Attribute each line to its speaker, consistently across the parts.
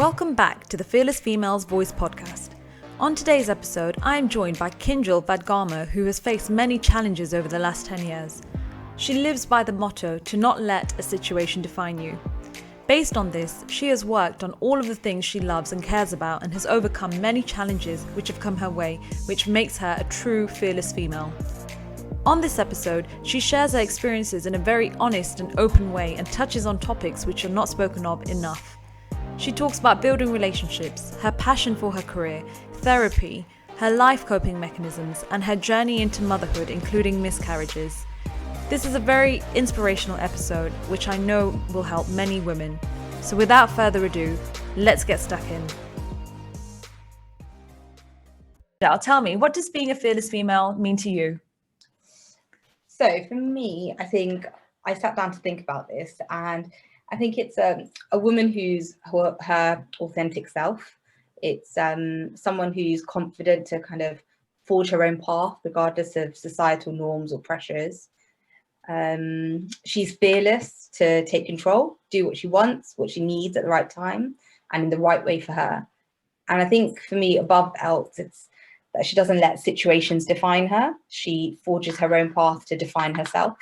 Speaker 1: Welcome back to the Fearless Females Voice podcast. On today's episode, I am joined by Kinjal Vadgama, who has faced many challenges over the last 10 years. She lives by the motto to not let a situation define you. Based on this, she has worked on all of the things she loves and cares about and has overcome many challenges which have come her way, which makes her a true fearless female. On this episode, she shares her experiences in a very honest and open way and touches on topics which are not spoken of enough. She talks about building relationships, her passion for her career, therapy, her life coping mechanisms, and her journey into motherhood, including miscarriages. This is a very inspirational episode, which I know will help many women. So without further ado, let's get stuck in. Now, tell me, what does being a fearless female mean to you?
Speaker 2: So for me, I think I sat down to think about this, and I think it's a woman who's her authentic self. It's someone who's confident to kind of forge her own path, regardless of societal norms or pressures. She's fearless to take control, do what she wants, what she needs at the right time, and in the right way for her. And I think for me, above else, it's that she doesn't let situations define her. She forges her own path to define herself.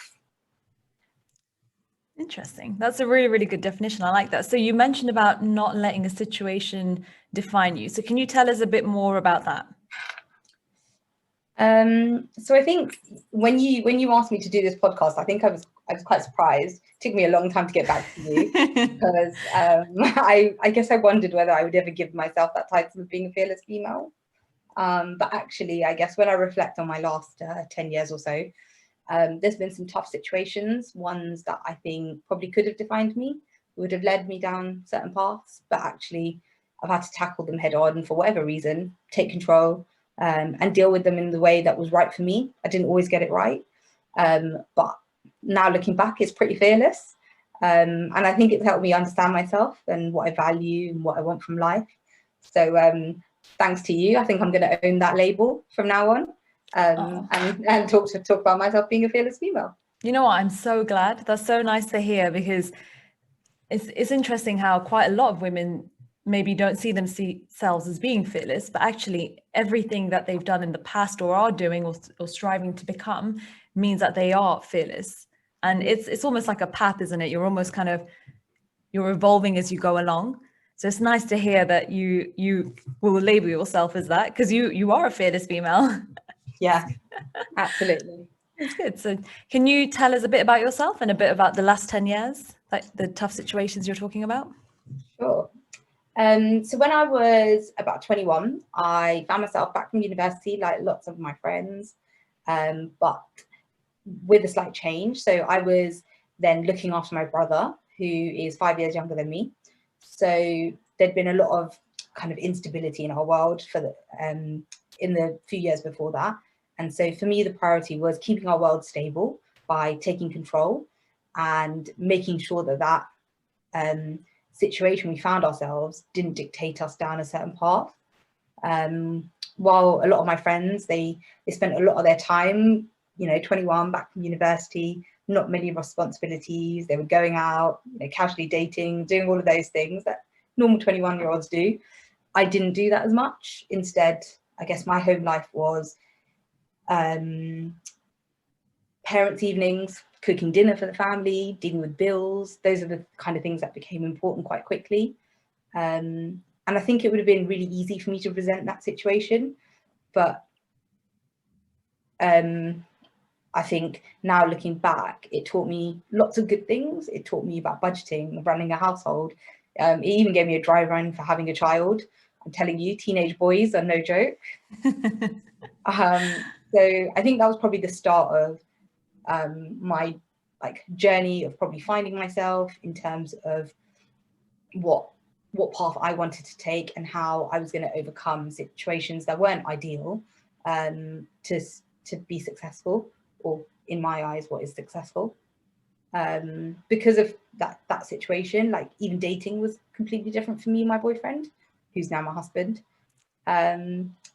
Speaker 1: Interesting. That's a really, really good definition. I like that. So you mentioned about not letting a situation define you. So can you tell us a bit more about that?
Speaker 2: So I think when you asked me to do this podcast, I think I was quite surprised. It took me a long time to get back to you because I guess I wondered whether I would ever give myself that title of being a fearless female. But actually, I guess when I reflect on my last 10 years or so, there's been some tough situations, ones that I think probably could have defined me, would have led me down certain paths, but actually I've had to tackle them head on for whatever reason, take control, and deal with them in the way that was right for me. I didn't always get it right, but now looking back, it's pretty fearless. And I think it's helped me understand myself and what I value and what I want from life. So thanks to you, I think I'm going to own that label from now on, and talk about myself being a fearless female.
Speaker 1: You know what? I'm so glad. That's so nice to hear, because it's interesting how quite a lot of women maybe don't see themselves as being fearless, but actually everything that they've done in the past or are doing or striving to become means that they are fearless. And it's almost like a path, isn't it? You're almost you're evolving as you go along. So it's nice to hear that you will label yourself as that, because you are a fearless female.
Speaker 2: Yeah, absolutely.
Speaker 1: That's good. So can you tell us a bit about yourself and a bit about the last 10 years, like the tough situations you're talking about?
Speaker 2: Sure. So when I was about 21, I found myself back from university, like lots of my friends, but with a slight change. So I was then looking after my brother, who is 5 years younger than me. So there'd been a lot of kind of instability in our world in the few years before that. And so for me, the priority was keeping our world stable by taking control and making sure that situation we found ourselves didn't dictate us down a certain path. While a lot of my friends, they spent a lot of their time, 21, back from university, not many responsibilities. They were going out, casually dating, doing all of those things that normal 21-year-olds do. I didn't do that as much. Instead, I guess my home life was parents' evenings, cooking dinner for the family, dealing with bills. Those are the kind of things that became important quite quickly. And I think it would have been really easy for me to resent that situation. But I think now looking back, it taught me lots of good things. It taught me about budgeting, running a household. It even gave me a dry run for having a child. I'm telling you, teenage boys are no joke. So I think that was probably the start of my journey of probably finding myself in terms of what path I wanted to take and how I was going to overcome situations that weren't ideal to be successful, or in my eyes, what is successful. Because of that situation, like even dating was completely different for me and my boyfriend, who's now my husband.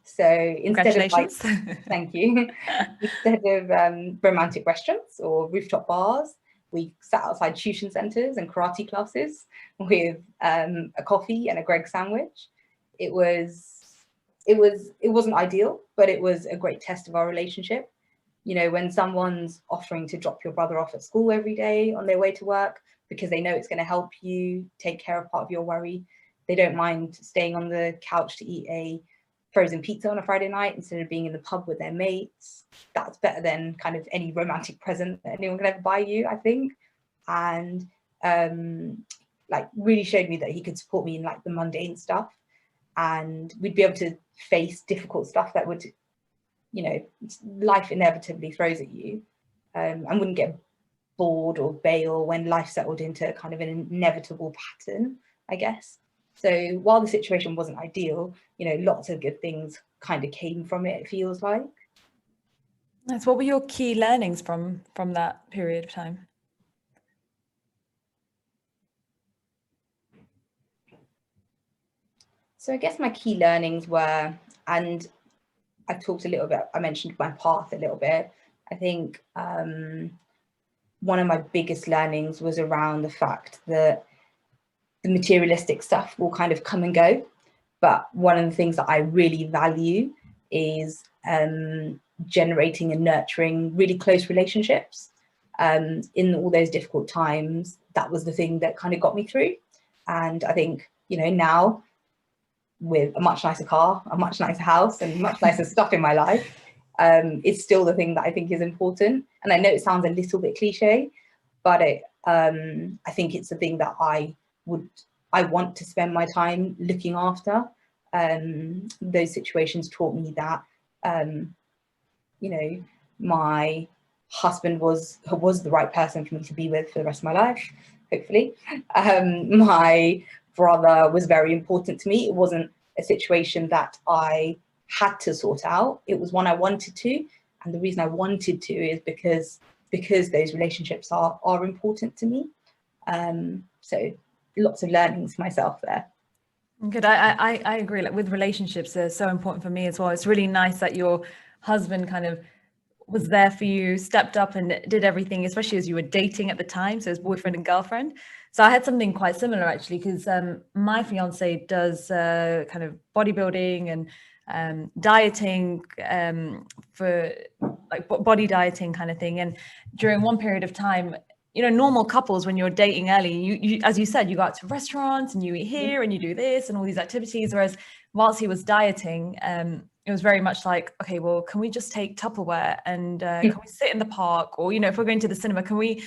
Speaker 2: So instead of thank you, instead of romantic restaurants or rooftop bars, we sat outside tuition centres and karate classes with a coffee and a Gregg sandwich. It wasn't ideal, but it was a great test of our relationship. You know, when someone's offering to drop your brother off at school every day on their way to work because they know it's going to help you take care of part of your worry, they don't mind staying on the couch to eat a frozen pizza on a Friday night instead of being in the pub with their mates. That's better than kind of any romantic present that anyone can ever buy you, I think. And like really showed me that he could support me in like the mundane stuff, and we'd be able to face difficult stuff that would, you know, life inevitably throws at you, and wouldn't get bored or bail when life settled into kind of an inevitable pattern, I guess. So while the situation wasn't ideal, you know, lots of good things kind of came from it, it feels like.
Speaker 1: Nice. What were your key learnings from that period of time?
Speaker 2: So I guess my key learnings were, and I talked a little bit, I mentioned my path a little bit. I think one of my biggest learnings was around the fact that the materialistic stuff will kind of come and go. But one of the things that I really value is generating and nurturing really close relationships. In all those difficult times, that was the thing that kind of got me through. And I think, you know, now with a much nicer car, a much nicer house, and much nicer stuff in my life, it's still the thing that I think is important. And I know it sounds a little bit cliche, but I think it's the thing that I want to spend my time looking after. Those situations taught me that, you know, my husband was the right person for me to be with for the rest of my life, hopefully. My brother was very important to me. It wasn't a situation that I had to sort out. It was one I wanted to. And the reason I wanted to is because those relationships are important to me. So lots of learnings for myself there.
Speaker 1: Good. I agree. Like with relationships, they're so important for me as well. It's really nice that your husband kind of was there for you, stepped up and did everything, especially as you were dating at the time. So as boyfriend and girlfriend. So I had something quite similar actually, because my fiance does kind of bodybuilding and dieting for like body dieting kind of thing. And during one period of time, you know, normal couples, when you're dating early, you as you said, you go out to restaurants and you eat here and you do this and all these activities. Whereas whilst he was dieting, it was very much like, okay, well, can we just take Tupperware and can we sit in the park? Or, you know, if we're going to the cinema, we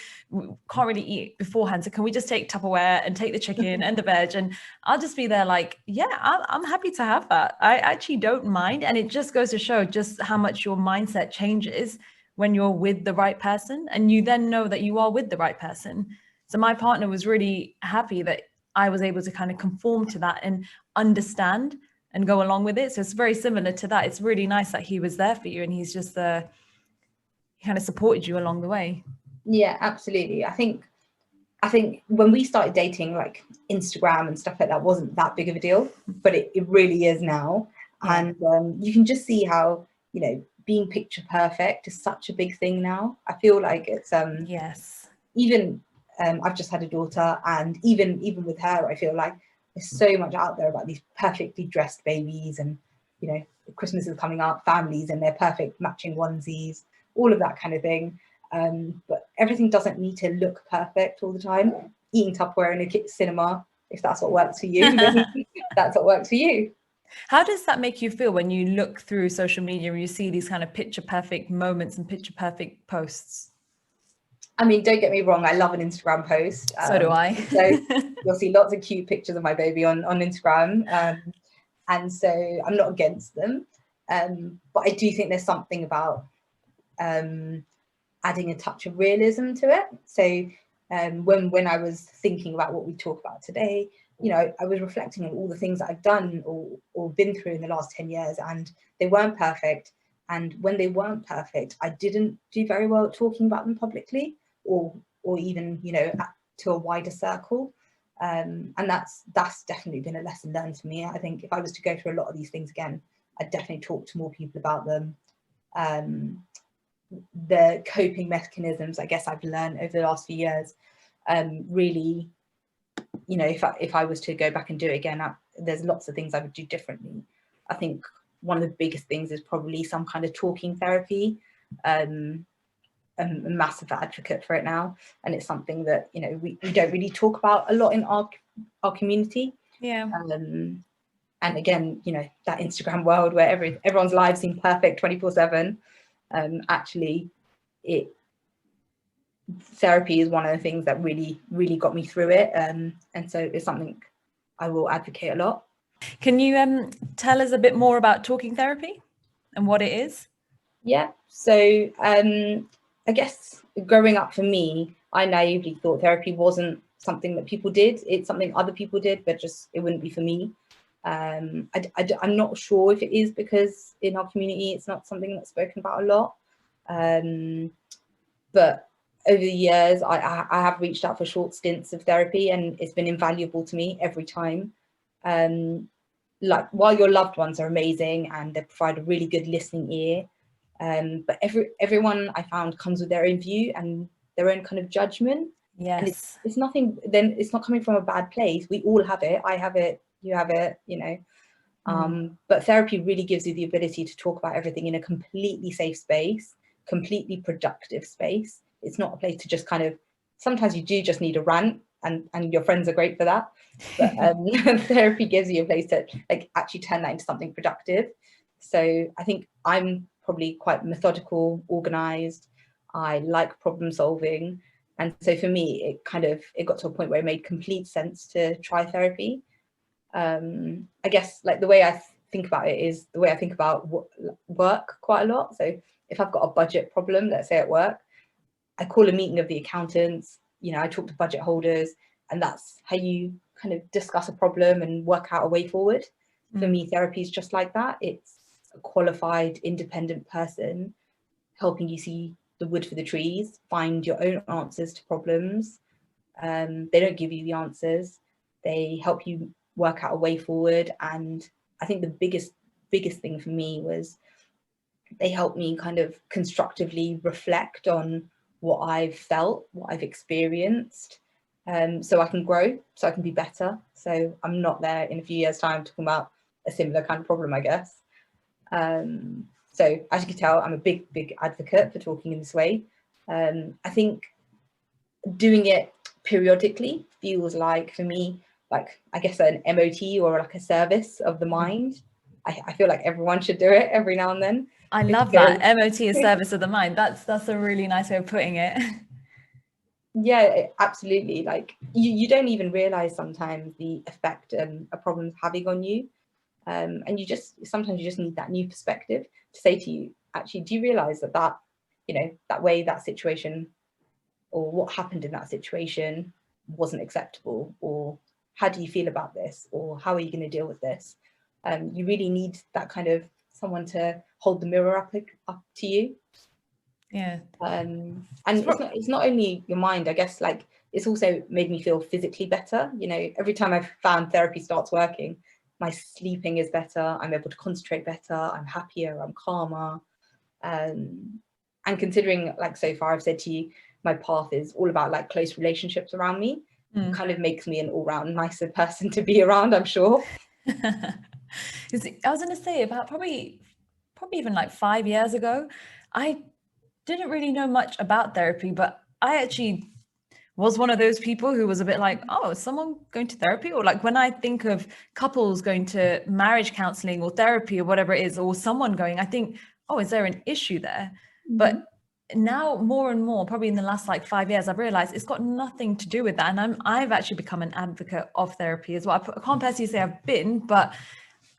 Speaker 1: can't really eat beforehand. So can we just take Tupperware and take the chicken and the veg? And I'll just be there like, yeah, I'm happy to have that. I actually don't mind. And it just goes to show just how much your mindset changes when you're with the right person, and you then know that you are with the right person. So my partner was really happy that I was able to kind of conform to that and understand and go along with it. So it's very similar to that. It's really nice that he was there for you and he's just he kind of supported you along the way.
Speaker 2: Yeah, absolutely. I think when we started dating, like Instagram and stuff like that wasn't that big of a deal, but it really is now. Yeah. And you can just see how, you know, being picture perfect is such a big thing now. I feel like it's
Speaker 1: yes.
Speaker 2: Even I've just had a daughter, and even with her, I feel like there's so much out there about these perfectly dressed babies, and you know, Christmas is coming up, families and their perfect matching onesies, all of that kind of thing. But everything doesn't need to look perfect all the time. Eating Tupperware in a cinema, if that's what works for you, then that's what works for you.
Speaker 1: How does that make you feel when you look through social media and you see these kind of picture perfect moments and picture perfect posts?
Speaker 2: I mean, don't get me wrong, I love an Instagram post.
Speaker 1: So do I.
Speaker 2: So you'll see lots of cute pictures of my baby on Instagram. And so I'm not against them. But I do think there's something about adding a touch of realism to it. So when I was thinking about what we talk about today, you know, I was reflecting on all the things that I've done or been through in the last 10 years, and they weren't perfect. And when they weren't perfect, I didn't do very well at talking about them publicly or even, you know, to a wider circle. And that's definitely been a lesson learned for me. I think if I was to go through a lot of these things again, I'd definitely talk to more people about them. the coping mechanisms I guess I've learned over the last few years, really, you know, if I was to go back and do it again, there's lots of things I would do differently. I think one of the biggest things is probably some kind of talking therapy. I'm a massive advocate for it now, and it's something that, you know, we don't really talk about a lot in our community.
Speaker 1: Yeah.
Speaker 2: And again, you know, that Instagram world where everyone's lives seem perfect 24/7. Actually, therapy is one of the things that really got me through it, and so it's something I will advocate a lot.
Speaker 1: Can you tell us a bit more about talking therapy and what it is?
Speaker 2: Yeah, so I guess growing up for me, I naively thought therapy wasn't something that people did. It's something other people did, but just it wouldn't be for me. I'm not sure if it is because in our community it's not something that's spoken about a lot. But over the years, I have reached out for short stints of therapy, and it's been invaluable to me every time. Like, while your loved ones are amazing and they provide a really good listening ear, but everyone I found comes with their own view and their own kind of judgment.
Speaker 1: Yes.
Speaker 2: And it's nothing, then it's not coming from a bad place. We all have it. I have it, you have it, you know. But therapy really gives you the ability to talk about everything in a completely safe space, completely productive space. It's not a place to just kind of, sometimes you do just need a rant, and your friends are great for that. But therapy gives you a place to like actually turn that into something productive. So I think I'm probably quite methodical, organized. I like problem solving. And so for me, it got to a point where it made complete sense to try therapy. I guess like the way I think about it is the way I think about work quite a lot. So if I've got a budget problem, let's say at work, I call a meeting of the accountants, you know, I talk to budget holders, and that's how you kind of discuss a problem and work out a way forward. For me, therapy is just like that. It's a qualified, independent person helping you see the wood for the trees, find your own answers to problems. They don't give you the answers. They help you work out a way forward. And I think the biggest thing for me was they helped me kind of constructively reflect on what I've felt, what I've experienced, so I can grow, so I can be better. So I'm not there in a few years' time talking about a similar kind of problem, I guess. So as you can tell, I'm a big advocate for talking in this way. I think doing it periodically feels like, for me, like, I guess an MOT or like a service of the mind. I feel like everyone should do it every now and then.
Speaker 1: I love that. MOT is service of the mind. That's a really nice way of putting it.
Speaker 2: Yeah, absolutely. Like you don't even realize sometimes the effect a problem's having on you. And sometimes you just need that new perspective to say to you, actually, do you realize that, you know, that way, that situation, or what happened in that situation wasn't acceptable, or how do you feel about this, or how are you going to deal with this? You really need that kind of someone to hold the mirror up to you.
Speaker 1: Yeah.
Speaker 2: And it's not only your mind, I guess, like it's also made me feel physically better. You know, every time I've found therapy starts working, my sleeping is better, I'm able to concentrate better, I'm happier, I'm calmer. And considering, like, so far I've said to you, my path is all about like close relationships around me. It kind of makes me an all-round nicer person to be around, I'm sure.
Speaker 1: I was going to say, about probably even like 5 years ago, I didn't really know much about therapy, but I actually was one of those people who was a bit like, oh, is someone going to therapy? Or like when I think of couples going to marriage counseling or therapy or whatever it is, or someone going, I think, oh, is there an issue there? But now more and more, probably in the last like 5 years, I've realized it's got nothing to do with that. And I've actually become an advocate of therapy as well. I can't personally say I've been, but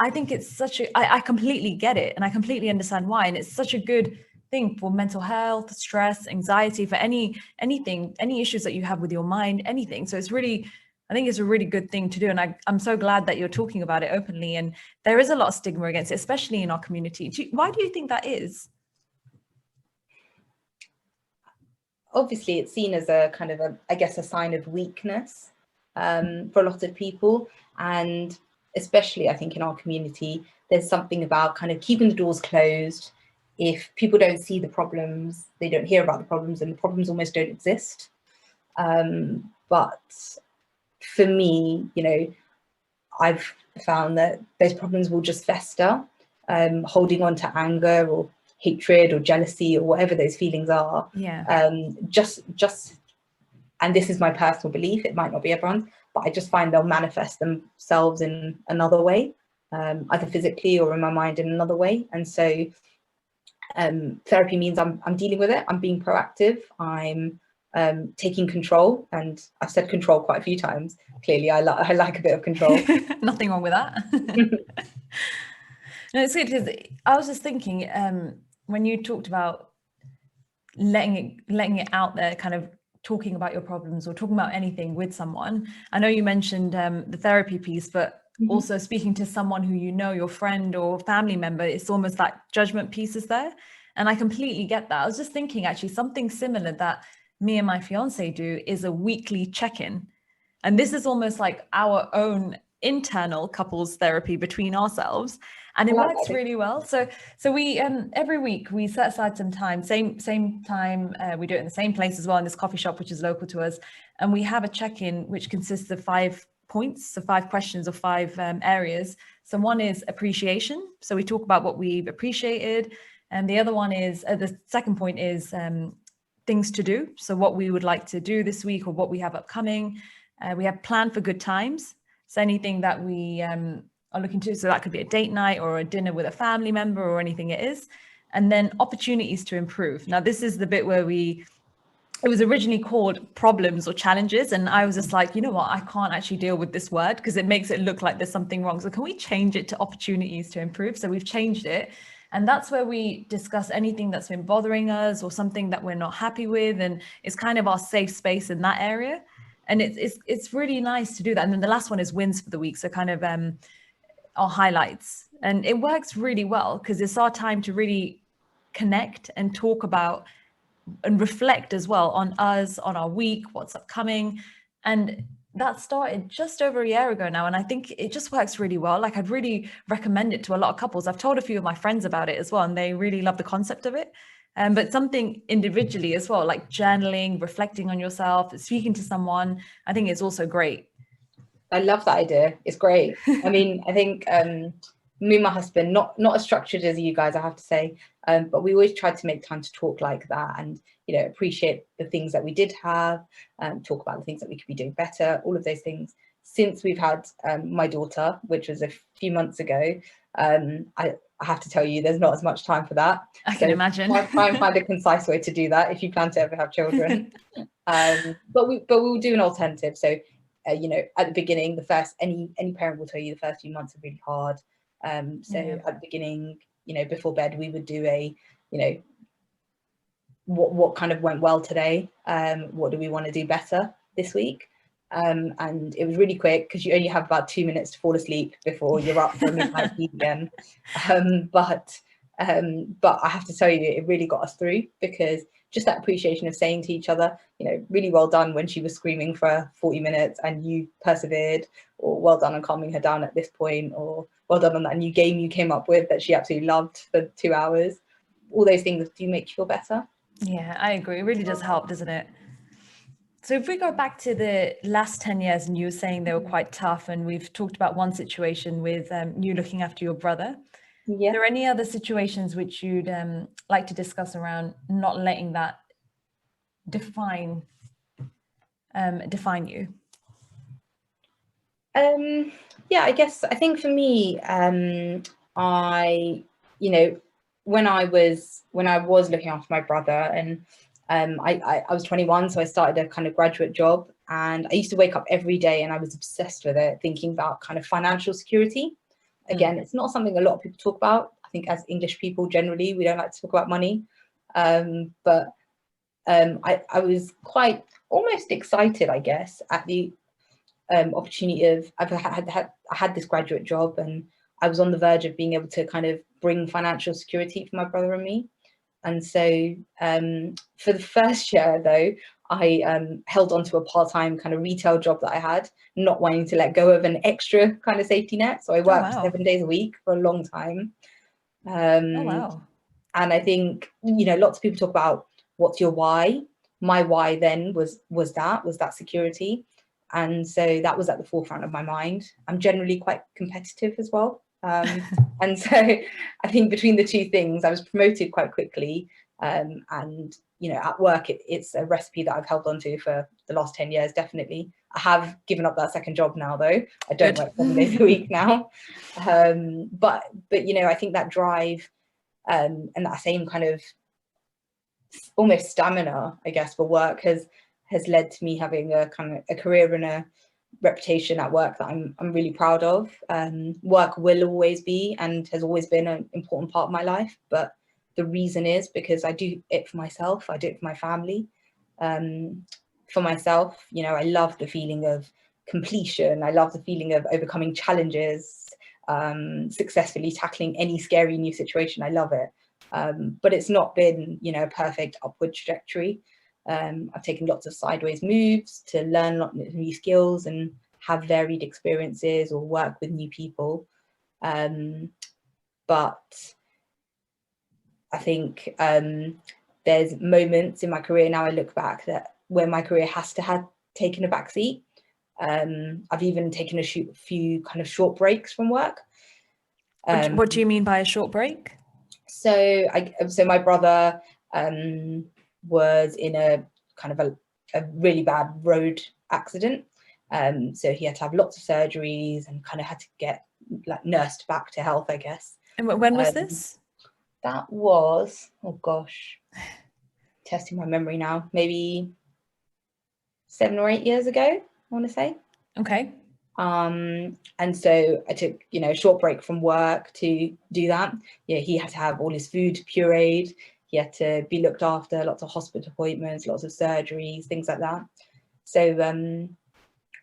Speaker 1: I think it's I completely get it. And I completely understand why. And it's such a good thing for mental health, stress, anxiety, for anything, any issues that you have with your mind, anything. So I think it's a really good thing to do. And I'm so glad that you're talking about it openly. And there is a lot of stigma against it, especially in our community. Why do you think that is?
Speaker 2: Obviously, it's seen as a kind of a sign of weakness for a lot of people. And especially, I think, in our community, there's something about kind of keeping the doors closed, if people don't see the problems, they don't hear about the problems, and the problems almost don't exist. But for me, I've found that those problems will just fester, holding on to anger or hatred or jealousy or whatever those feelings are. Just, and this is my personal belief, it might not be everyone's, but I just find they'll manifest themselves in another way, either physically or in my mind in another way. And so therapy means I'm dealing with it, I'm being proactive, I'm taking control, and I've said control quite a few times. Clearly, I like a bit of control.
Speaker 1: Nothing wrong with that. No, it's good because I was just thinking when you talked about letting it out there, kind of talking about your problems or talking about anything with someone. I know you mentioned the therapy piece, but also speaking to someone who your friend or family member, it's almost that judgment piece is there. And I completely get that. I was just thinking actually something similar that me and my fiance do is a weekly check-in. And this is almost like our own internal couples therapy between ourselves, and it works really well. So we every week we set aside some time, same time, we do it in the same place as well, in this coffee shop which is local to us, and we have a check-in which consists of 5 points, so 5 questions or 5 areas. So one is appreciation, so we talk about what we've appreciated, and the other one is the second point is things to do, so what we would like to do this week or what we have upcoming. We have plan for good times, so anything that we are looking to, so that could be a date night or a dinner with a family member or anything it is. And then opportunities to improve. Now this is the bit where it was originally called problems or challenges, and I was just like, you know what, I can't actually deal with this word because it makes it look like there's something wrong, so can we change it to opportunities to improve? So we've changed it, and that's where we discuss anything that's been bothering us or something that we're not happy with, and it's kind of our safe space in that area. And it's really nice to do that. And then the last one is wins for the week, so kind of our highlights, and it works really well because it's our time to really connect and talk about and reflect as well on us, on our week, what's upcoming. And that started just over a year ago now, and I think it just works really well. Like, I'd really recommend it to a lot of couples. I've told a few of my friends about it as well, and they really love the concept of it. But something individually as well, like journaling, reflecting on yourself, speaking to someone, I think it's also great.
Speaker 2: I love that idea. It's great. I mean, I think me and my husband, not as structured as you guys, I have to say, but we always tried to make time to talk like that, and appreciate the things that we did have, talk about the things that we could be doing better, all of those things. Since we've had my daughter, which was a few months ago, I have to tell you, there's not as much time for that.
Speaker 1: I can imagine.
Speaker 2: Try and find a concise way to do that if you plan to ever have children. But we'll do an alternative. So at the beginning, any parent will tell you the first few months are really hard. At the beginning, before bed, we would do a what kind of went well today, what do we want to do better this week, and it was really quick because you only have about 2 minutes to fall asleep before you're up for a midnight feed again. But I have to tell you, it really got us through, because just that appreciation of saying to each other, really well done when she was screaming for 40 minutes and you persevered, or well done on calming her down at this point, or well done on that new game you came up with that she absolutely loved for 2 hours. All those things do make you feel better.
Speaker 1: Yeah, I agree. It really does help, doesn't it? So if we go back to the last 10 years, and you were saying they were quite tough, and we've talked about one situation with you looking after your brother.
Speaker 2: Yeah.
Speaker 1: Are there any other situations which you'd like to discuss around not letting that define you?
Speaker 2: Yeah, I think for me, when I was looking after my brother, and I was 21, so I started a kind of graduate job, and I used to wake up every day and I was obsessed with it, thinking about kind of financial security. Again, it's not something a lot of people talk about. I think as English people generally, we don't like to talk about money. But I was quite almost excited, I guess, at the opportunity of I had this graduate job, and I was on the verge of being able to kind of bring financial security for my brother and me. And so for the first year, though, I held on to a part-time kind of retail job that I had, not wanting to let go of an extra kind of safety net. So I worked 7 days a week for a long time.
Speaker 1: Oh, wow.
Speaker 2: And I think, lots of people talk about what's your why. My why then was that security. And so that was at the forefront of my mind. I'm generally quite competitive as well. And so I think between the two things, I was promoted quite quickly. And, at work, it's a recipe that I've held on to for the last 10 years, definitely. I have given up that second job now, though. I don't work 7 days a week now. But I think that drive and that same kind of almost stamina, I guess, for work has led to me having a kind of a career and a reputation at work that I'm really proud of. Work will always be and has always been an important part of my life, but the reason is because I do it for myself. I do it for my family. For myself, I love the feeling of completion. I love the feeling of overcoming challenges, successfully tackling any scary new situation. I love it. But it's not been, a perfect upward trajectory. I've taken lots of sideways moves to learn lots of new skills and have varied experiences or work with new people. But I think there's moments in my career now I look back that where my career has to have taken a backseat. I've even taken a few kind of short breaks from work.
Speaker 1: What do you mean by a short break?
Speaker 2: So my brother was in a kind of a really bad road accident. So he had to have lots of surgeries and kind of had to get nursed back to health, I guess.
Speaker 1: And when was this?
Speaker 2: That was, oh gosh, testing my memory now, maybe 7 or 8 years ago, I want to say.
Speaker 1: Okay.
Speaker 2: And so I took, a short break from work to do that. He had to have all his food pureed. He had to be looked after, lots of hospital appointments, lots of surgeries, things like that. So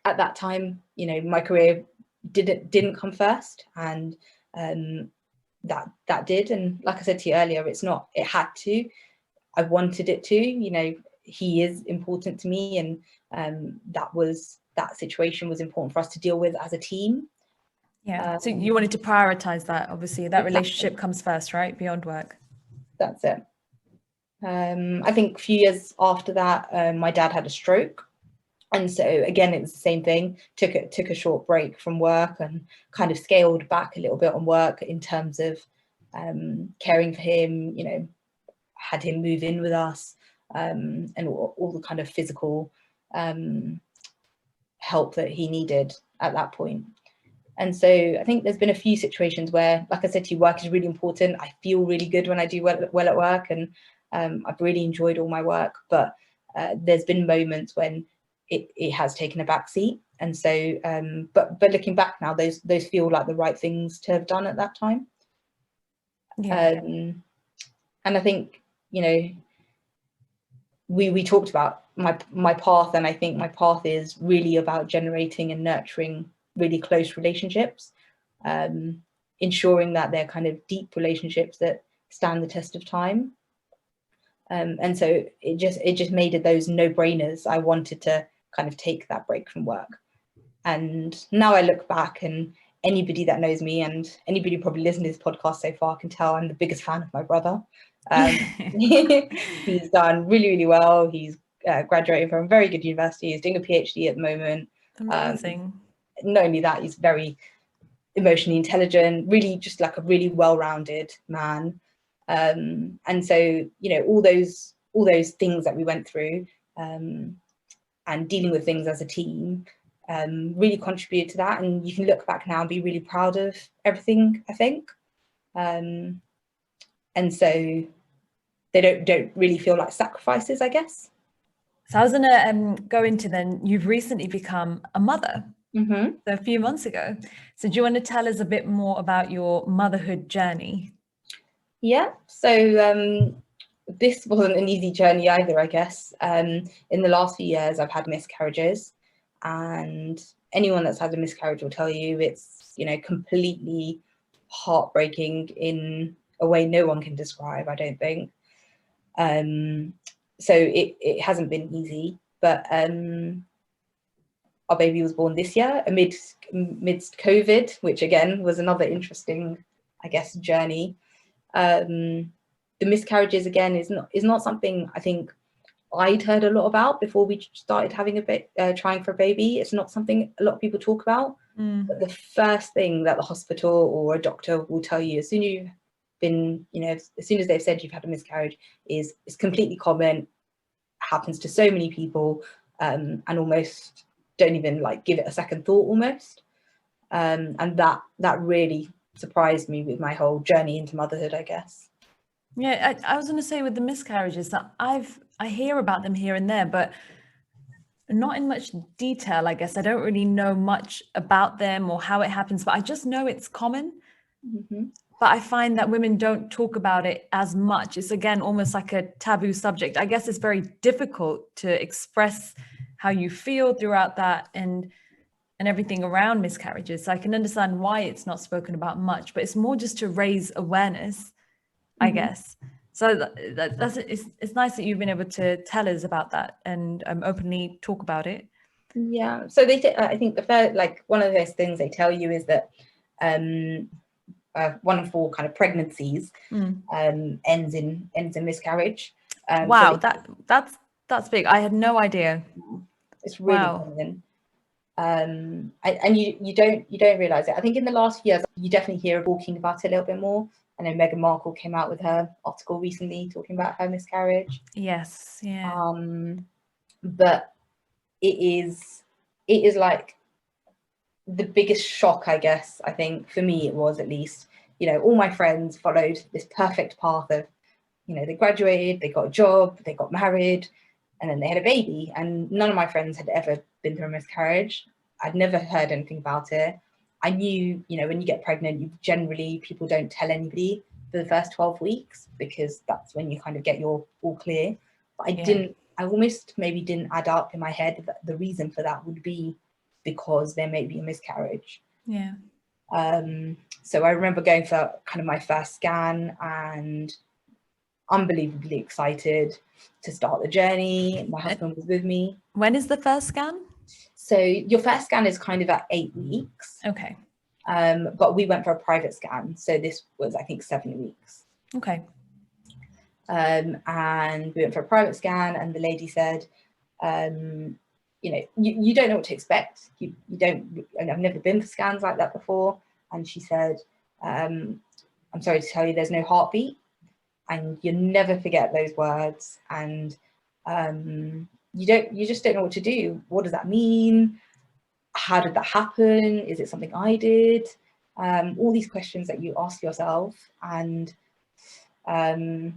Speaker 2: at that time, my career didn't come first, and that did. And like I said to you earlier, it had to. I wanted it to. He is important to me, and that situation was important for us to deal with as a team.
Speaker 1: Yeah. So you wanted to prioritize that. Obviously, that relationship comes first, right? Beyond work.
Speaker 2: That's it. I think a few years after that, my dad had a stroke. And so again, it was the same thing. Took a short break from work and kind of scaled back a little bit on work in terms of caring for him. Had him move in with us, and all the kind of physical help that he needed at that point. And so I think there's been a few situations where, like I said to you, work is really important. I feel really good when I do well at work, and I've really enjoyed all my work. But there's been moments when it has taken a back seat. And so, but looking back now, those feel like the right things to have done at that time. Yeah. And I think, we talked about my path, and I think my path is really about generating and nurturing really close relationships, ensuring that they're kind of deep relationships that stand the test of time. And so it just made it those no-brainers. I wanted to kind of take that break from work. And now I look back, and anybody that knows me and anybody who probably listened to this podcast so far can tell I'm the biggest fan of my brother. He's done really, really well. He's graduated from a very good university. He's doing a PhD at the moment.
Speaker 1: Amazing.
Speaker 2: Not only that, he's very emotionally intelligent, really just like a really well-rounded man. And so, all those things that we went through, and dealing with things as a team, really contributed to that. And you can look back now and be really proud of everything, I think. And so they don't really feel like sacrifices, I guess.
Speaker 1: So I was gonna go into then, you've recently become a mother.
Speaker 2: Mm-hmm.
Speaker 1: So a few months ago. So do you want to tell us a bit more about your motherhood journey?
Speaker 2: Yeah, so this wasn't an easy journey either, I guess. In the last few years, I've had miscarriages, and anyone that's had a miscarriage will tell you it's, completely heartbreaking in a way no one can describe, I don't think. So it hasn't been easy, but our baby was born this year amidst COVID, which again was another interesting, I guess, journey. But the miscarriages again is not something I think I'd heard a lot about before we started having trying for a baby. It's not something a lot of people talk about. But the first thing that the hospital or a doctor will tell you as soon as you've been, as soon as they've said you've had a miscarriage, is it's completely common, happens to so many people, and almost don't even like give it a second thought almost. And that really surprised me with my whole journey into motherhood, I guess.
Speaker 1: Yeah, I was going to say with the miscarriages that I hear about them here and there, but not in much detail, I guess. I don't really know much about them or how it happens, but I just know it's common.
Speaker 2: Mm-hmm.
Speaker 1: But I find that women don't talk about it as much. It's again almost like a taboo subject. I guess it's very difficult to express how you feel throughout that and everything around miscarriages. So I can understand why it's not spoken about much, but it's more just to raise awareness, I guess. So it's nice that you've been able to tell us about that and openly talk about it.
Speaker 2: Yeah. So I think the first, like one of those things they tell you is that 1 in 4 kind of pregnancies ends in miscarriage.
Speaker 1: Wow, that's big. I had no idea.
Speaker 2: It's really common. And you don't realize it. I think in the last few years you definitely hear talking about it a little bit more. I know Meghan Markle came out with her article recently talking about her miscarriage.
Speaker 1: Yes, yeah.
Speaker 2: But it is like the biggest shock, I guess. I think for me it was, at least, all my friends followed this perfect path of, they graduated, they got a job, they got married, and then they had a baby. And none of my friends had ever been through a miscarriage. I'd never heard anything about it. I knew, when you get pregnant, people don't tell anybody for the first 12 weeks because that's when you kind of get your all clear. But I almost maybe didn't add up in my head that the reason for that would be because there may be a miscarriage.
Speaker 1: Yeah.
Speaker 2: So I remember going for kind of my first scan and unbelievably excited to start the journey. My husband was with me.
Speaker 1: When is the first scan?
Speaker 2: So your first scan is kind of at 8 weeks.
Speaker 1: Okay.
Speaker 2: But we went for a private scan. So this was, I think, 7 weeks.
Speaker 1: Okay.
Speaker 2: And we went for a private scan and the lady said, you don't know what to expect. You don't, and I've never been for scans like that before. And she said, I'm sorry to tell you, there's no heartbeat. And you never forget those words. And you just don't know what to do. What does that mean? How did that happen? Is it something I did? All these questions that you ask yourself. And I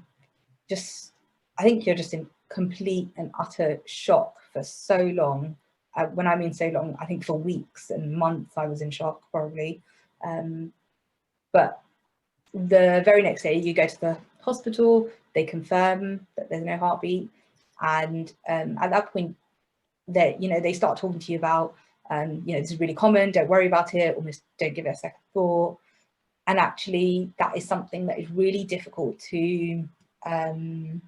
Speaker 2: think you're just in complete and utter shock for so long. When I mean so long, I think for weeks and months I was in shock probably. But the very next day you go to the hospital, they confirm that there's no heartbeat. And at that point, they start talking to you about, this is really common, don't worry about it, almost don't give it a second thought. And actually that is something that is really difficult to kind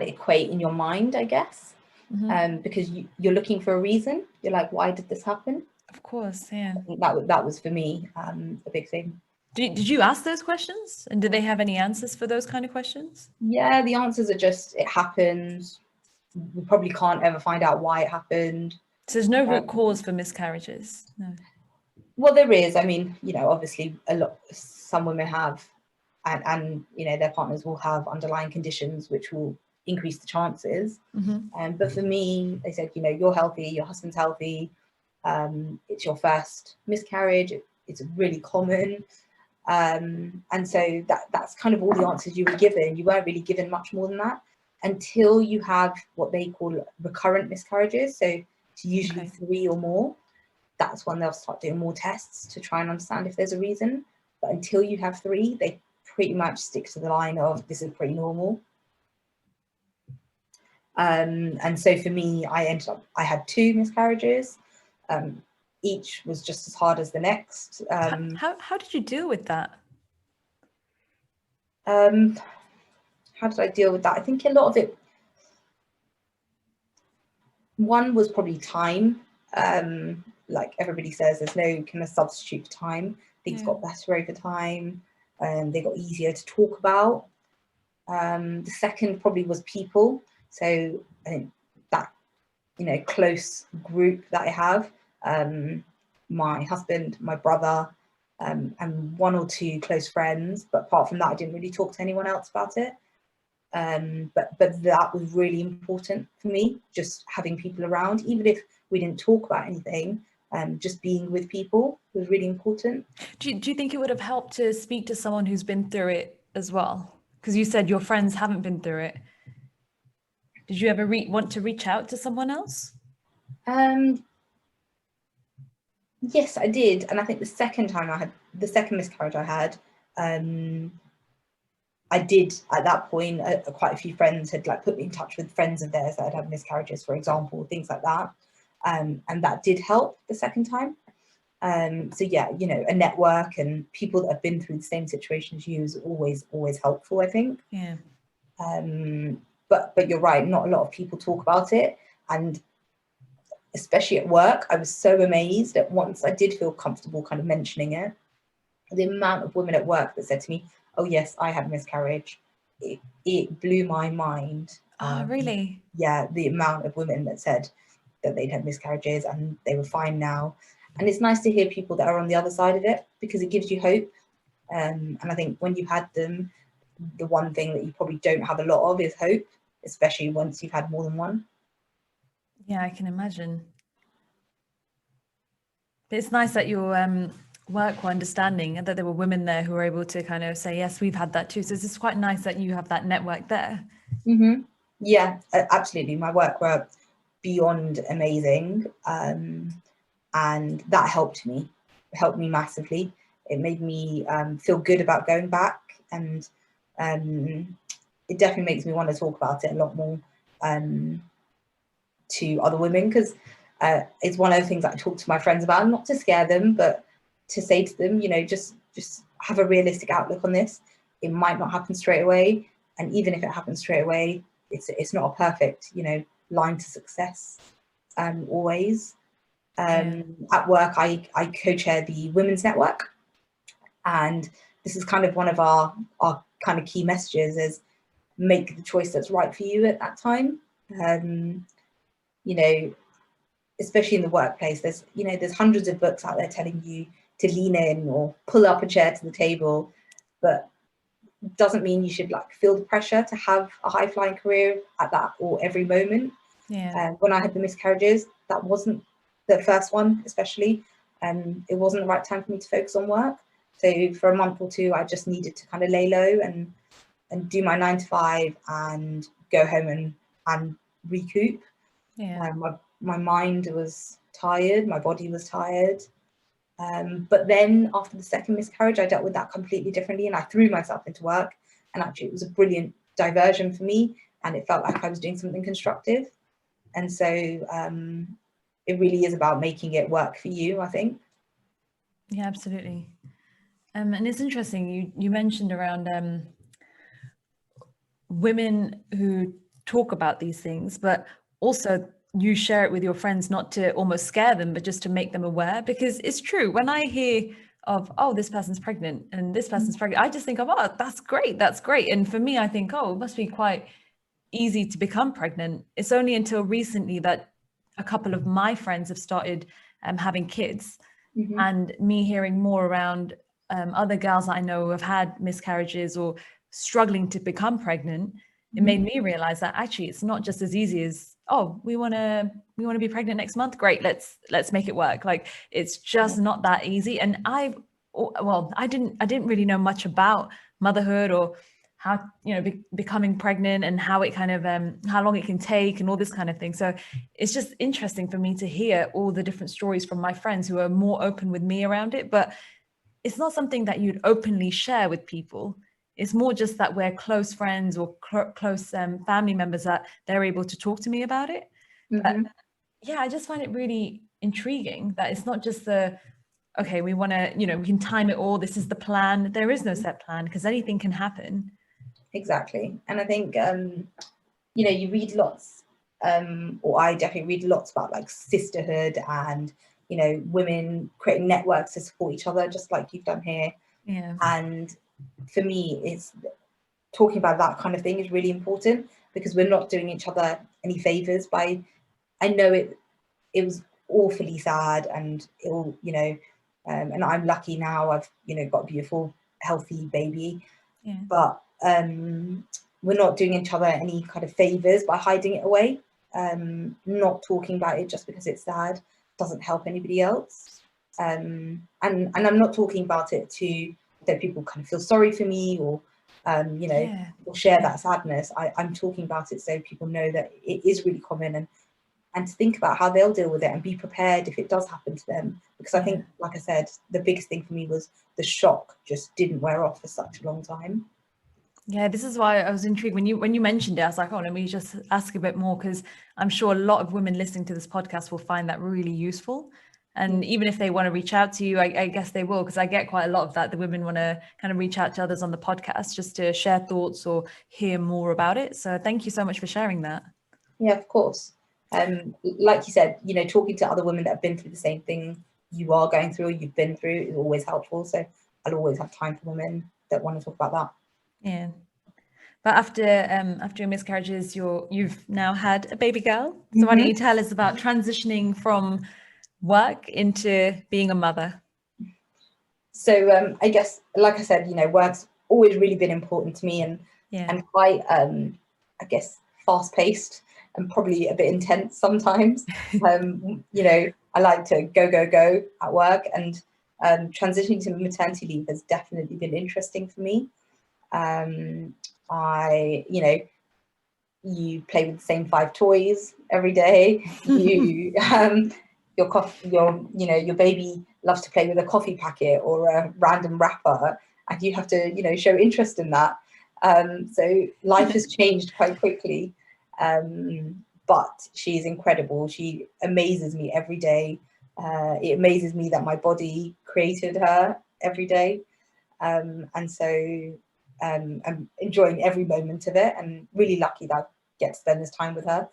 Speaker 2: of equate in your mind, I guess, because you're looking for a reason. You're like, why did this happen?
Speaker 1: Of course, yeah.
Speaker 2: I think that was for me a big thing.
Speaker 1: Did you ask those questions? And did they have any answers for those kind of questions?
Speaker 2: Yeah, the answers are just, it happened. We probably can't ever find out why it happened.
Speaker 1: So there's no root cause for miscarriages? No.
Speaker 2: Well, there is. I mean, obviously some women have, and their partners will have underlying conditions which will increase the chances. But for me, they said, you're healthy, your husband's healthy, it's your first miscarriage, it's really common. And so that's kind of all the answers you were given. You weren't really given much more than that until you have what they call recurrent miscarriages. So it's usually 3 or more. That's when they'll start doing more tests to try and understand if there's a reason. But until you have 3, they pretty much stick to the line of this is pretty normal. And so for me, I had 2 miscarriages. Each was just as hard as the next.
Speaker 1: How did you deal with that?
Speaker 2: How did I deal with that? I think a lot of it, one was probably time. Like everybody says, there's no kind of substitute for time. things got better over time. They got easier to talk about. The second probably was people. So I think that, close group that I have, my husband, my brother, and one or two close friends. But apart from that, I didn't really talk to anyone else about it. But that was really important for me, just having people around, even if we didn't talk about anything. Just being with people was really important.
Speaker 1: Do you think it would have helped to speak to someone who's been through it as well? Because you said your friends haven't been through it. Did you ever want to reach out to someone else?
Speaker 2: Yes, I did. And I think the second miscarriage I had, I did at that point, quite a few friends had like put me in touch with friends of theirs that had had miscarriages, for example, things like that. And that did help the second time. So yeah, a network and people that have been through the same situation as you is always helpful, I think.
Speaker 1: Yeah.
Speaker 2: But you're right, not a lot of people talk about it. And especially at work, I was so amazed that once I did feel comfortable kind of mentioning it, the amount of women at work that said to me, "Oh yes, I had a miscarriage," it blew my mind.
Speaker 1: Oh, really?
Speaker 2: Yeah, the amount of women that said that they'd had miscarriages and they were fine now. And it's nice to hear people that are on the other side of it, because it gives you hope. And I think when you've had them, the one thing that you probably don't have a lot of is hope, especially once you've had more than one.
Speaker 1: Yeah, I can imagine. But it's nice that your work were understanding and that there were women there who were able to kind of say, yes, we've had that too. So it's quite nice that you have that network there.
Speaker 2: Mm-hmm. Yeah, absolutely. My work were beyond amazing. And that helped me massively. It made me feel good about going back. And it definitely makes me want to talk about it a lot more to other women, because it's one of the things that I talk to my friends about, not to scare them, but to say to them, just have a realistic outlook on this. It might not happen straight away, and even if it happens straight away, it's not a perfect line to success always. At work, I co-chair the Women's Network, and this is kind of one of our kind of key messages is make the choice that's right for you at that time. Especially in the workplace, there's hundreds of books out there telling you to lean in or pull up a chair to the table, but doesn't mean you should feel the pressure to have a high flying career at that or every moment. When I had the miscarriages, that wasn't the first one, especially, it wasn't the right time for me to focus on work. So for a month or two, I just needed to kind of lay low and do my 9 to 5 and go home and recoup. My mind was tired, my body was tired. But then after the second miscarriage, I dealt with that completely differently, and I threw myself into work, and actually it was a brilliant diversion for me, and it felt like I was doing something constructive. And so it really is about making it work for you, I think.
Speaker 1: Yeah, absolutely. And it's interesting, you mentioned around women who talk about these things, but also you share it with your friends, not to almost scare them, but just to make them aware. Because it's true, when I hear of, oh, this person's pregnant and this person's pregnant, I just think of, oh, that's great. And for me, I think, oh, it must be quite easy to become pregnant. It's only until recently that a couple of my friends have started having kids, and me hearing more around other girls that I know who have had miscarriages or struggling to become pregnant, it made me realize that actually it's not just as easy as, oh, we want to be pregnant next month, great, let's make it work. It's just not that easy. And I didn't really know much about motherhood or how becoming pregnant and how it kind of how long it can take and all this kind of thing. So it's just interesting for me to hear all the different stories from my friends who are more open with me around it. But it's not something that you'd openly share with people. It's more just that we're close friends or close family members that they're able to talk to me about it. But yeah, I just find it really intriguing that it's not just okay, we want to, we can time it all, this is the plan. There is no set plan, because anything can happen.
Speaker 2: Exactly. And I think you read lots, or I definitely read lots about sisterhood and you know, women creating networks to support each other, just like you've done here.
Speaker 1: Yeah.
Speaker 2: And for me, it's talking about that kind of thing is really important, because we're not doing each other any favors by, I know it was awfully sad, and it'll, you know, and I'm lucky now, I've, you know, got a beautiful, healthy baby.
Speaker 1: Yeah.
Speaker 2: But we're not doing each other any kind of favors by hiding it away. Not talking about it just because it's sad doesn't help anybody else. And I'm not talking about it to so people kind of feel sorry for me, or you know,
Speaker 1: Yeah.
Speaker 2: or share that sadness. I'm talking about it so people know that it is really common, and to think about how they'll deal with it and be prepared if it does happen to them. Because I think, like I said, the biggest thing for me was the shock just didn't wear off for such a long time.
Speaker 1: Yeah, this is why I was intrigued when you mentioned it. I was like, oh, let me just ask a bit more, because I'm sure a lot of women listening to this podcast will find that really useful. And even if they want to reach out to you, I guess they will, because I get quite a lot of that. The women want to kind of reach out to others on the podcast just to share thoughts or hear more about it. So thank you so much for sharing that.
Speaker 2: Yeah, of course. Like you said, you know, talking to other women that have been through the same thing you are going through or you've been through is always helpful. So I'll always have time for women that want to talk about that.
Speaker 1: Yeah. But after your miscarriages, you've now had a baby girl. So why don't you tell us about transitioning from work into being a mother?
Speaker 2: So I guess, like I said, you know, work's always really been important to me, and quite, I guess, fast paced and probably a bit intense sometimes. You know, I like to go at work, and transitioning to maternity leave has definitely been interesting for me. You know, you play with the same 5 toys every day. You you know, your baby loves to play with a coffee packet or a random wrapper, and you have to, you know, show interest in that. So life has changed quite quickly, but she's incredible. She amazes me every day. It amazes me that my body created her every day, and so I'm enjoying every moment of it, and really lucky that I get to spend this time with her,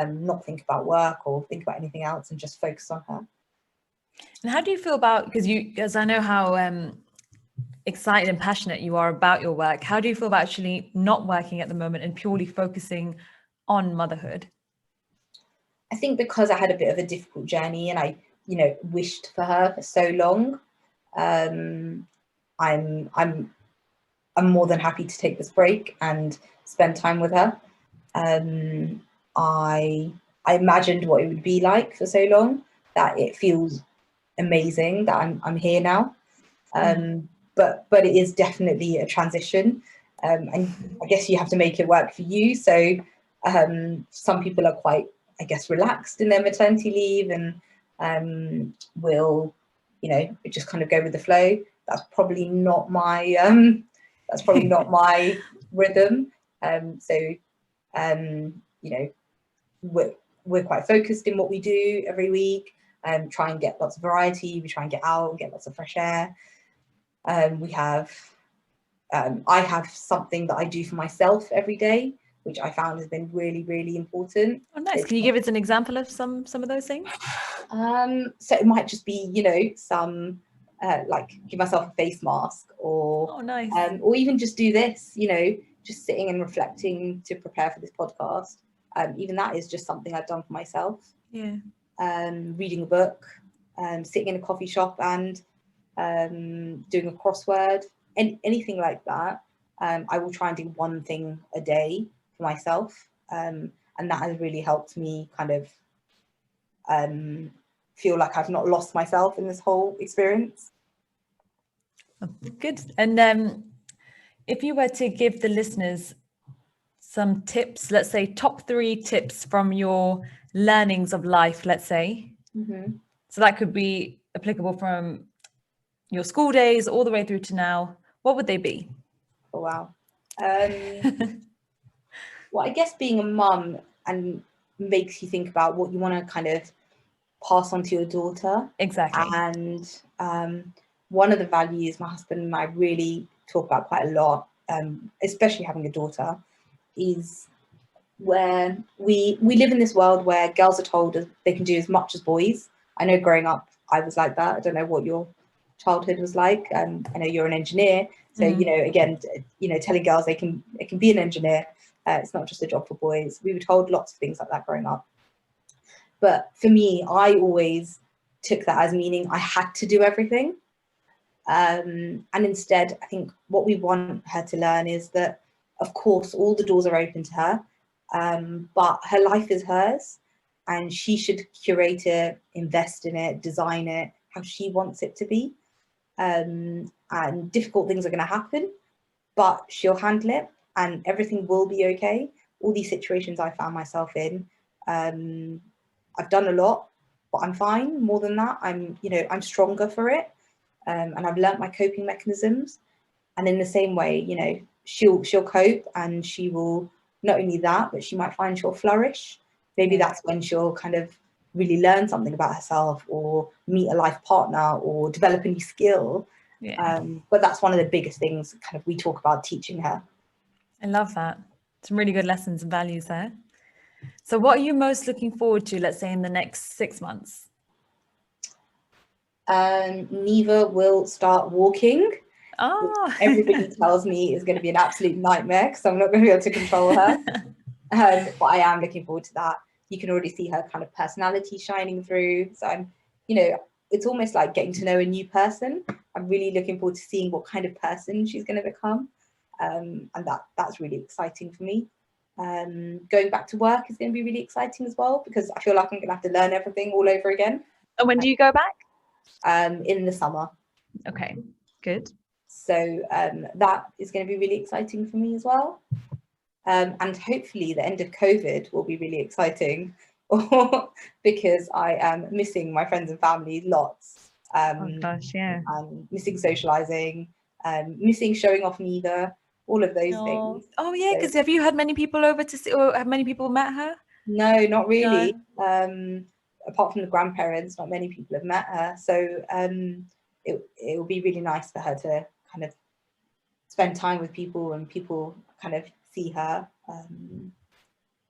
Speaker 2: not think about work or think about anything else, and just focus on her.
Speaker 1: And how do you feel about, because I know how excited and passionate you are about your work, how do you feel about actually not working at the moment and purely focusing on motherhood?
Speaker 2: I think because I had a bit of a difficult journey, and I, you know, wished for her for so long, I'm more than happy to take this break and spend time with her. I imagined what it would be like for so long that it feels amazing that I'm here now. But it is definitely a transition, and I guess you have to make it work for you. So some people are quite, I guess, relaxed in their maternity leave, and will, you know, just kind of go with the flow. That's probably not my rhythm. You know, we're quite focused in what we do every week, try and get lots of variety. We try and get out and get lots of fresh air. We have I have something that I do for myself every day, which I found has been really, really important.
Speaker 1: Oh, nice. Can you give us an example of some of those things?
Speaker 2: So it might just be, you know, some like give myself a face mask, or
Speaker 1: oh, nice.
Speaker 2: Or even just do this, you know, just sitting and reflecting to prepare for this podcast. Even that is just something I've done for myself.
Speaker 1: Yeah.
Speaker 2: Reading a book, sitting in a coffee shop and doing a crossword, and anything like that. I will try and do one thing a day for myself, and that has really helped me kind of feel like I've not lost myself in this whole experience.
Speaker 1: Good. And if you were to give the listeners some tips, let's say top 3 tips from your learnings of life, let's say. So that could be applicable from your school days all the way through to now. What would they be?
Speaker 2: Oh, wow. Well, I guess being a mum and makes you think about what you want to kind of pass on to your daughter.
Speaker 1: Exactly.
Speaker 2: And one of the values my husband and I really talk about quite a lot, especially having a daughter, is where we live in this world where girls are told they can do as much as boys. I know growing up, I was like that. I don't know what your childhood was like. I know you're an engineer, so again, telling girls they can be an engineer. It's not just a job for boys. We were told lots of things like that growing up. But for me, I always took that as meaning I had to do everything. And instead, I think what we want her to learn is that, of course, all the doors are open to her, but her life is hers, and she should curate it, invest in it, design it how she wants it to be. And difficult things are going to happen, but she'll handle it, and everything will be okay. All these situations I found myself in, I've done a lot, but I'm fine. More than that, I'm stronger for it. And I've learnt my coping mechanisms. And in the same way, she'll cope, and she will not only that, but she might find she'll flourish. Maybe that's when she'll kind of really learn something about herself, or meet a life partner, or develop a new skill. But that's one of the biggest things kind of we talk about teaching her.
Speaker 1: I love that. Some really good lessons and values there. So what are you most looking forward to, let's say, in the next 6 months?
Speaker 2: Neva will start walking.
Speaker 1: Oh.
Speaker 2: Everybody tells me is going to be an absolute nightmare because I'm not going to be able to control her. But I am looking forward to that. You can already see her kind of personality shining through. So I'm, it's almost like getting to know a new person. I'm really looking forward to seeing what kind of person she's going to become. And that's really exciting for me. Going back to work is going to be really exciting as well, because I feel like I'm going to have to learn everything all over again.
Speaker 1: And when do you go back?
Speaker 2: In the summer.
Speaker 1: Okay, good.
Speaker 2: So that is going to be really exciting for me as well. And hopefully the end of COVID will be really exciting because I am missing my friends and family lots.
Speaker 1: Oh gosh, yeah.
Speaker 2: And missing socializing, missing showing off Neva, all of those things.
Speaker 1: Oh yeah, because have you had many people over to see, or have many people met her?
Speaker 2: No, not really. No. Apart from the grandparents, not many people have met her. So it will be really nice for her to kind of spend time with people, and people kind of see her.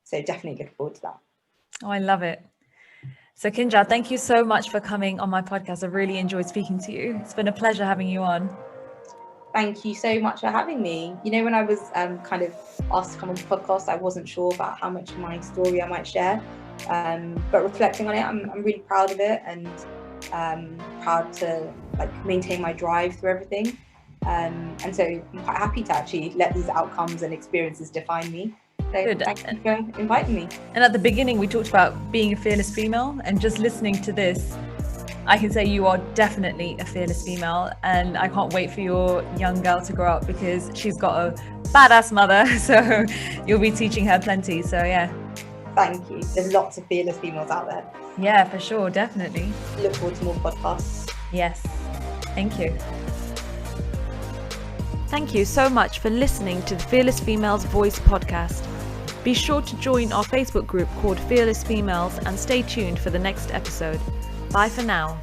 Speaker 2: So definitely looking forward to that.
Speaker 1: Oh, I love it. So Kinjal, thank you so much for coming on my podcast. I've really enjoyed speaking to you. It's been a pleasure having you on.
Speaker 2: Thank you so much for having me. When I was kind of asked to come on the podcast, I wasn't sure about how much of my story I might share. But reflecting on it, I'm really proud of it, and proud to maintain my drive through everything. And so I'm quite happy to actually let these outcomes and experiences define me. So
Speaker 1: Good.
Speaker 2: Thank you for inviting me.
Speaker 1: And at the beginning, we talked about being a fearless female, and just listening to this, I can say you are definitely a fearless female, and I can't wait for your young girl to grow up, because she's got a badass mother, so you'll be teaching her plenty. So yeah.
Speaker 2: Thank you. There's lots of fearless females out there.
Speaker 1: Yeah, for sure, definitely.
Speaker 2: Look forward to more podcasts.
Speaker 1: Yes. Thank you. Thank you so much for listening to the Fearless Females Voice podcast. Be sure to join our Facebook group called Fearless Females, and stay tuned for the next episode. Bye for now.